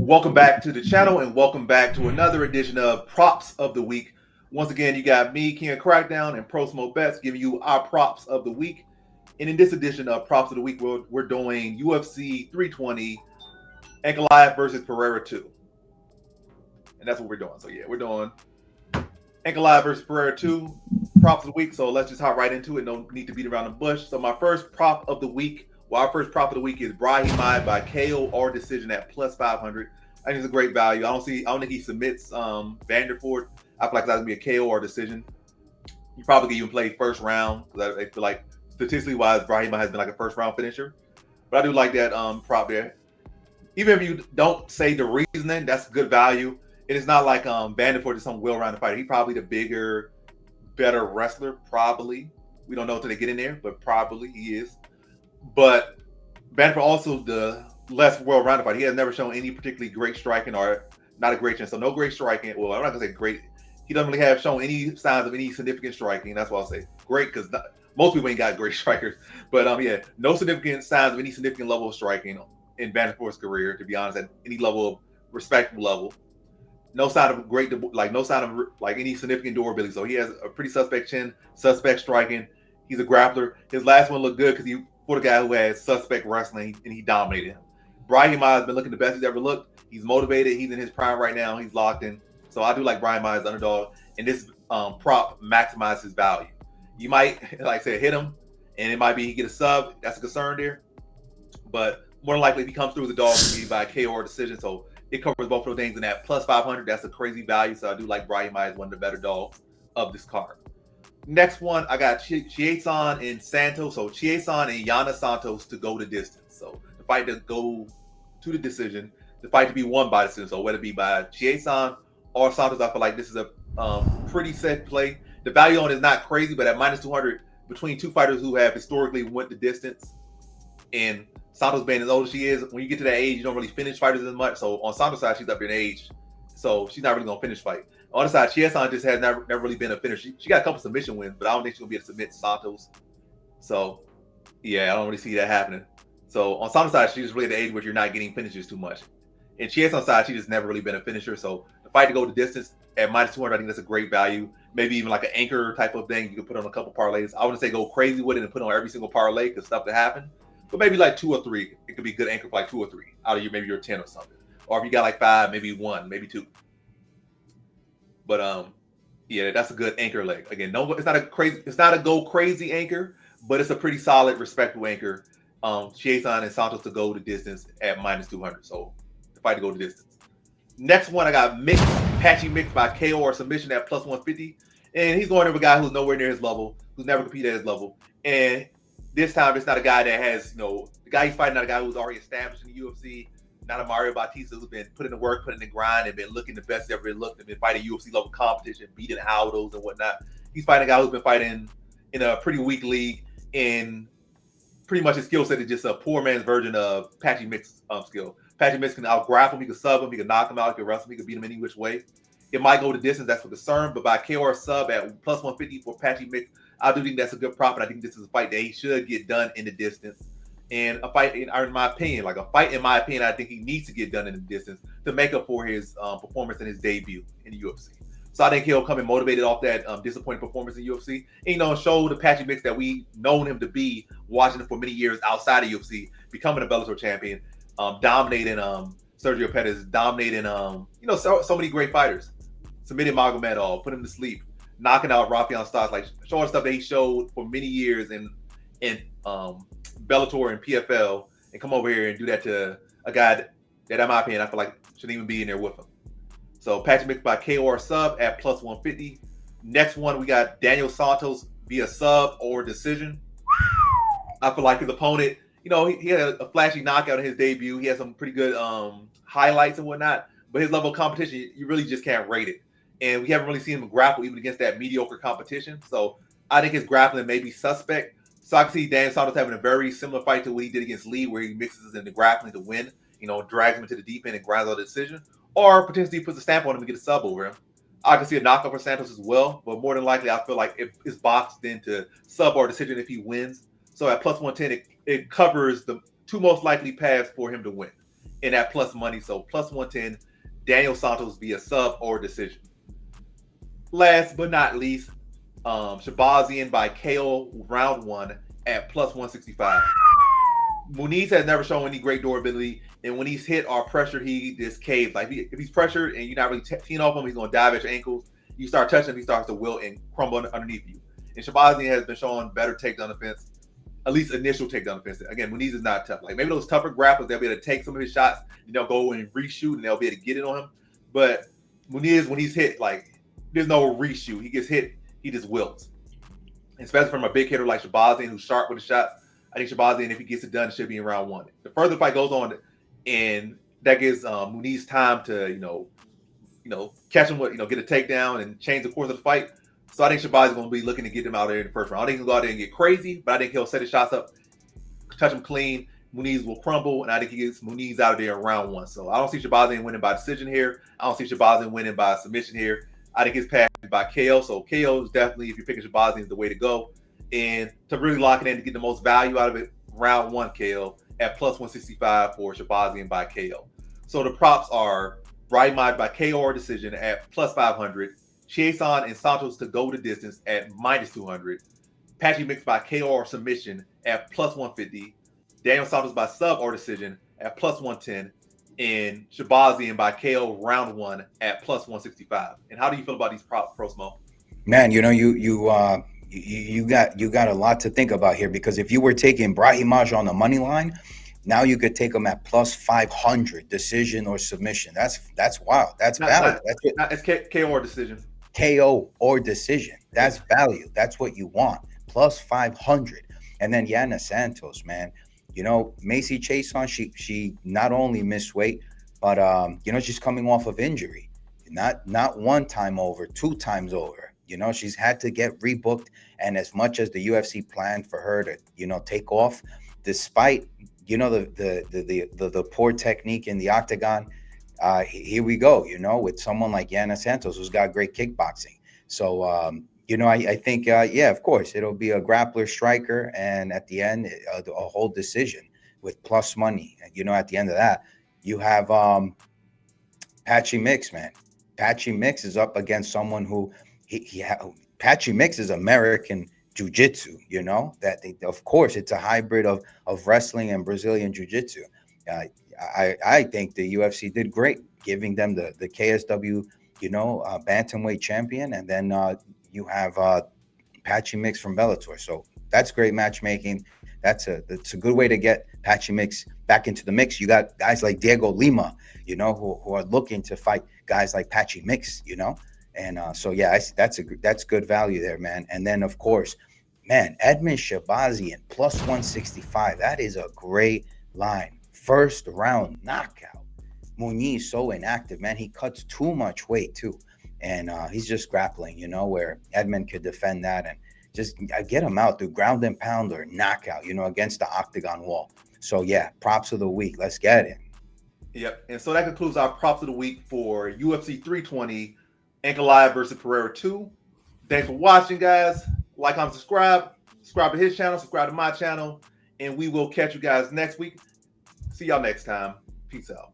Welcome back to the channel and welcome back to another edition of Props of the Week. Once again, you got me, King of Crackdown, and Pro Smoke Bets giving you our props of the week. And in this edition of Props of the Week, we're doing UFC 320, Ankalaev versus Pereira 2. And that's what we're doing. So yeah, we're doing Ankalaev versus Pereira 2, Props of the Week. So let's just hop right into it. No need to beat around the bush. So my first prop of the week, our first prop of the week is Brahimaj by KO or decision at plus 500. I think it's a great value. I don't think he submits Vanderford. I feel like that's gonna be a KO or decision. You probably can even play first round because I feel like statistically wise, Brahimaj has been like a first round finisher. But I do like that prop there. Even if you don't say the reasoning, that's good value. It is not like Vanderford is some well-rounded fighter. He's probably the bigger, better wrestler. Probably. We don't know until they get in there, but probably he is. But Vanderford also the less well-rounded fighter. He has never shown any particularly great striking or not a great chance. So no great striking. Well, I'm not gonna say great. He doesn't really have shown any signs of any significant striking. That's why I'll say great because most people ain't got great strikers. But yeah, no significant signs of any significant level of striking in Vanderford's career. To be honest, at any level of respectable level. No sign of no sign of like any significant durability. So he has a pretty suspect chin, suspect striking. He's a grappler. His last one looked good because he for the guy who has suspect wrestling and he dominated him. Brahimaj has been looking the best he's ever looked. He's motivated. He's in his prime right now. He's locked in. So I do like Brahimaj as underdog, and this prop maximizes his value. You might, like I said, hit him, and it might be he get a sub. That's a concern there. But more than likely, if he comes through the dog, it'll be by KO or decision. So it covers both of those things. And at plus 500, that's a crazy value. So I do like Brahimaj as one of the better dogs of this card. Next one, I got Chiasson and Santos. So Chiasson and Yana Santos to go the distance. So the fight to go to the decision, the fight to be won by decision. So whether it be by Chiasson or Santos, I feel like this is a pretty set play. The value on it is not crazy, but at minus 200, between two fighters who have historically went the distance, and Santos being as old as she is, when you get to that age, you don't really finish fighters as much. So on Santos' side, she's up in age, so she's not really gonna finish fight. On the side, Chiasson just has never really been a finisher. She got a couple submission wins, but I don't think she's gonna be able to submit Santos. So yeah, I don't really see that happening. So on Santos' side, she's really at the age where you're not getting finishes too much. And Chiasson's side, she's just never really been a finisher. So the fight to go the distance at minus 200, I think that's a great value. Maybe even like an anchor type of thing. You can put on a couple parlays. I wouldn't say go crazy with it and put on every single parlay because stuff could happen. But maybe like 2 or 3. It could be a good anchor for like 2 or 3 out of maybe your 10 or something. Or if you got like 5, maybe 1, maybe 2. But yeah, that's a good anchor leg. Again, no, it's not a go crazy anchor, but it's a pretty solid, respectable anchor. Chiasson and Santos to go the distance at minus 200. So the fight to go the distance. Next one, I got Patchy Mix by KO or submission at plus 150. And he's going over a guy who's nowhere near his level, who's never competed at his level. And this time, it's not a guy that has, the guy he's fighting, not a guy who's already established in the UFC, not a Mario Bautista who's been putting the work, putting the grind, and been looking the best he's ever looked, and been fighting UFC level competition, beating Aldos and whatnot. He's fighting a guy who's been fighting in a pretty weak league, and pretty much his skill set is just a poor man's version of Patchy Mix's skill. Patchy Mix can out-grapple him, he can sub him, he can knock him out, he can wrestle him, he can beat him any which way. It might go the distance, that's for concern, but by KO or sub at plus 150 for Patchy Mix, I do think that's a good prop, and I think this is a fight that he should get done in the distance. And a fight, in my opinion, I think he needs to get done in the distance to make up for his performance in his debut in the UFC. So I think he'll come in motivated off that disappointing performance in UFC. And, show the Patchy Mix that we've known him to be, watching him for many years outside of UFC, becoming a Bellator champion, dominating Sergio Pettis, dominating, so many great fighters. Submitting Magomedov, put him to sleep, knocking out Rafael Stocks, like showing stuff that he showed for many years in Bellator and PFL, and come over here and do that to a guy that, in my opinion, I feel like shouldn't even be in there with him. So Patchy Mix by KO or sub at plus 150. Next one, we got Daniel Santos via sub or decision. I feel like his opponent, he had a flashy knockout in his debut. He had some pretty good highlights and whatnot, but his level of competition, you really just can't rate it. And we haven't really seen him grapple even against that mediocre competition. So I think his grappling may be suspect. So I can see Daniel Santos having a very similar fight to what he did against Lee, where he mixes in the grappling to win, drags him into the deep end and grinds out the decision, or potentially puts a stamp on him and get a sub over him. I can see a knockout for Santos as well, but more than likely, I feel like it's boxed into sub or decision if he wins. So at plus 110, it covers the two most likely paths for him to win. in that plus money. So plus 110, Daniel Santos via sub or decision. Last but not least, Shabazian by KO round 1 at plus 165. Muniz has never shown any great durability, and when he's hit or pressured, he just caves. Like if he's pressured and you're not really teeing off him, he's going to dive at your ankles. You start touching him, he starts to wilt and crumble underneath you. And Shabazian has been showing better takedown defense, at least initial takedown defense. Again, Muniz is not tough. Like maybe those tougher grapplers, they'll be able to take some of his shots, and they'll go and reshoot, and they'll be able to get it on him. But Muniz, when he's hit, like there's no reshoot. He gets hit, he just wilts. And especially from a big hitter like Shabazian, who's sharp with the shots. I think Shabazian, if he gets it done, it should be in round 1. The further the fight goes on, and that gives Muniz time to, catch him with, get a takedown and change the course of the fight. So I think Shabazian's going to be looking to get him out there in the first round. I think he'll go out there and get crazy, but I think he'll set his shots up, touch him clean. Muniz will crumble, and I think he gets Muniz out of there in round 1. So I don't see Shabazian winning by decision here. I don't see Shabazian winning by submission here. I think it's passed by KO. So KO is definitely, if you're picking Shabazian, is the way to go. And to really lock it in to get the most value out of it, round 1 KO at plus 165 for Shabazian by KO. So the props are Brahimaj by KO or decision at plus 500, Chiasson and Santos to go the distance at minus 200, Patchy Mix by KO or submission at plus 150, Daniel Santos by sub or decision at plus 110, and Shabazian by KO round 1 at plus 165. And how do you feel about these props, Pro Smo? Man, you got a lot to think about here, because if you were taking Brahimaj on the money line, now you could take him at plus 500 decision or submission. That's wild. That's value. It's KO or decision. KO or decision. That's value. That's what you want. Plus 500. And then Yana Santos, man. Macy Chiasson, she not only missed weight, but she's coming off of injury. Not one time over, 2 times over. She's had to get rebooked, and as much as the UFC planned for her to, take off, despite the poor technique in the octagon, here we go. With someone like Yana Santos, who's got great kickboxing. So I think of course it'll be a grappler striker, and at the end a whole decision with plus money. At the end of that, you have Patchy Mix, man. Patchy Mix is up against someone who Patchy Mix is American jiu-jitsu, of course it's a hybrid of wrestling and Brazilian jiu-jitsu. I think the UFC did great giving them the KSW, bantamweight champion, and then you have Patchy Mix from Bellator. So that's great matchmaking. That's a good way to get Patchy Mix back into the mix. You got guys like Diego Lima, who are looking to fight guys like Patchy Mix, And that's good value there, man. And then, of course, man, Edmund Shabazian plus 165. That is a great line. First round knockout. Muniz so inactive, man. He cuts too much weight, too. And he's just grappling, where Edmund could defend that and just get him out through ground and pound or knockout, against the octagon wall. So, yeah, props of the week. Let's get it. Yep. And so that concludes our props of the week for UFC 320. Ankalaev versus Pereira 2. Thanks for watching, guys. Like, comment, subscribe. Subscribe to his channel. Subscribe to my channel. And we will catch you guys next week. See y'all next time. Peace out.